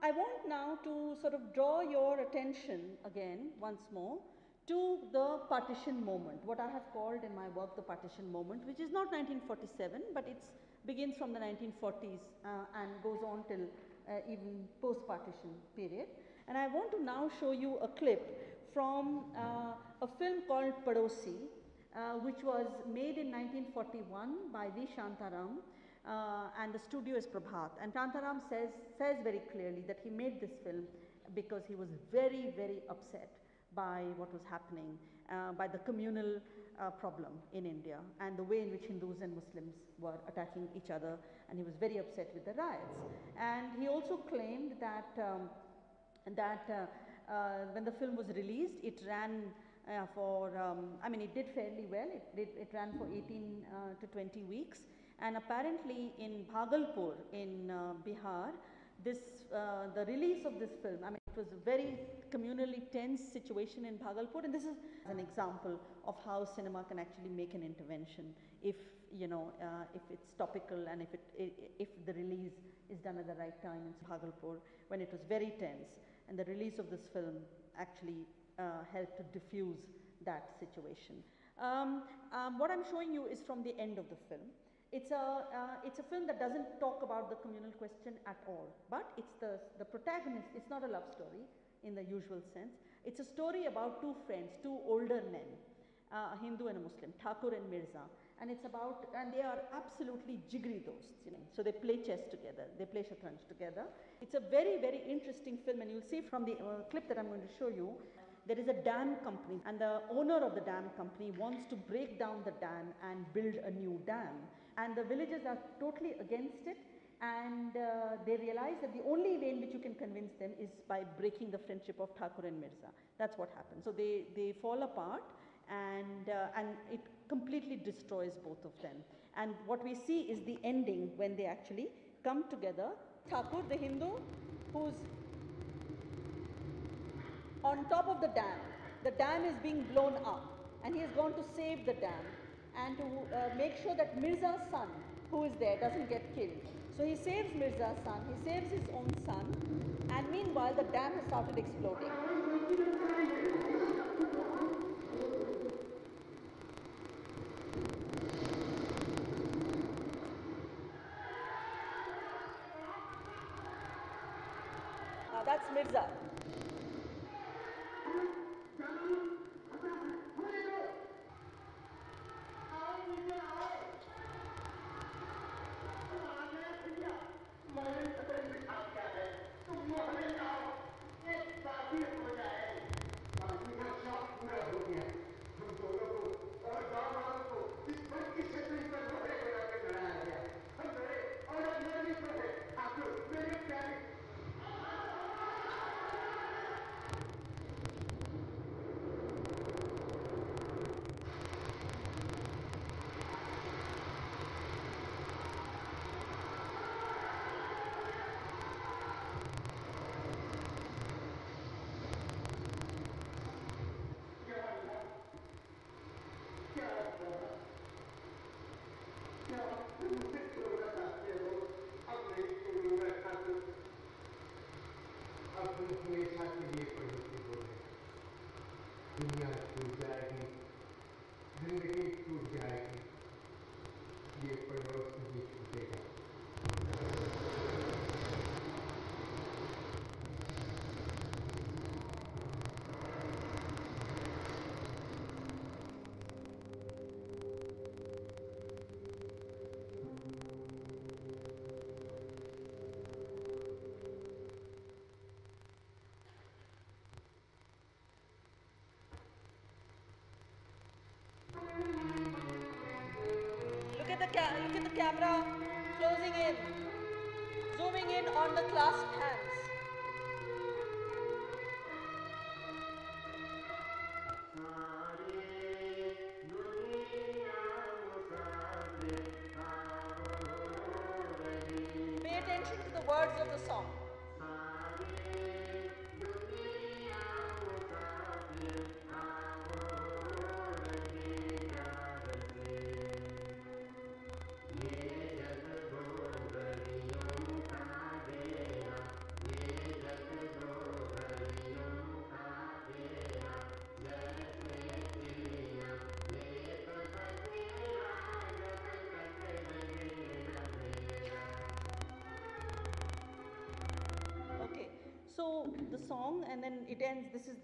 I want now to sort of draw your attention again once more to the partition moment, what I have called in my work the partition moment, which is not 1947, but it begins from the 1940s and goes on till even post-partition period. And I want to now show you a clip from a film called Padosi, which was made in 1941 by V. Shantaram, and the studio is Prabhat. And Shantaram says very clearly that he made this film because he was very, very upset by what was happening, by the communal problem in India and the way in which Hindus and Muslims were attacking each other, and he was very upset with the riots. And he also claimed that when the film was released, it ran I mean, it did fairly well. It ran for 18 to 20 weeks, and apparently in Bhagalpur in Bihar, the release of this film, I mean, it was a very communally tense situation in Bhagalpur, and this is an example of how cinema can actually make an intervention if if it's topical and if the release is done at the right time in Bhagalpur when it was very tense, and the release of this film actually helped to diffuse that situation. What I'm showing you is from the end of the film. It's a film that doesn't talk about the communal question at all, but it's the protagonist. It's not a love story in the usual sense. It's a story about two friends, two older men, a Hindu and a Muslim, Thakur and Mirza, and they are absolutely jigri dosts, So they play chess together, they play shatranj together. It's a very, very interesting film, and you'll see from the clip that I'm going to show you. There is a dam company, and the owner of the dam company wants to break down the dam and build a new dam, and the villagers are totally against it, and they realize that the only way in which you can convince them is by breaking the friendship of Thakur and Mirza. That's what happens. So they fall apart, and it completely destroys both of them. And what we see is the ending when they actually come together. Thakur, the Hindu, who's on top of the dam is being blown up, and he has gone to save the dam and to make sure that Mirza's son, who is there, doesn't get killed. So he saves Mirza's son, he saves his own son, and meanwhile the dam has started exploding. That's Mirza. Look at the camera closing in, zooming in on the clasped hands. Pay attention to the words of the song. So the song, and then it ends, this is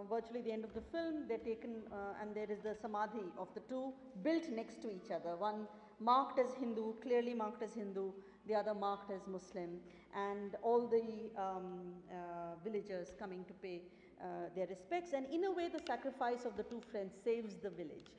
virtually the end of the film. They're taken and there is the samadhi of the two built next to each other, one marked as Hindu, clearly marked as Hindu, the other marked as Muslim, and all the villagers coming to pay their respects, and in a way the sacrifice of the two friends saves the village.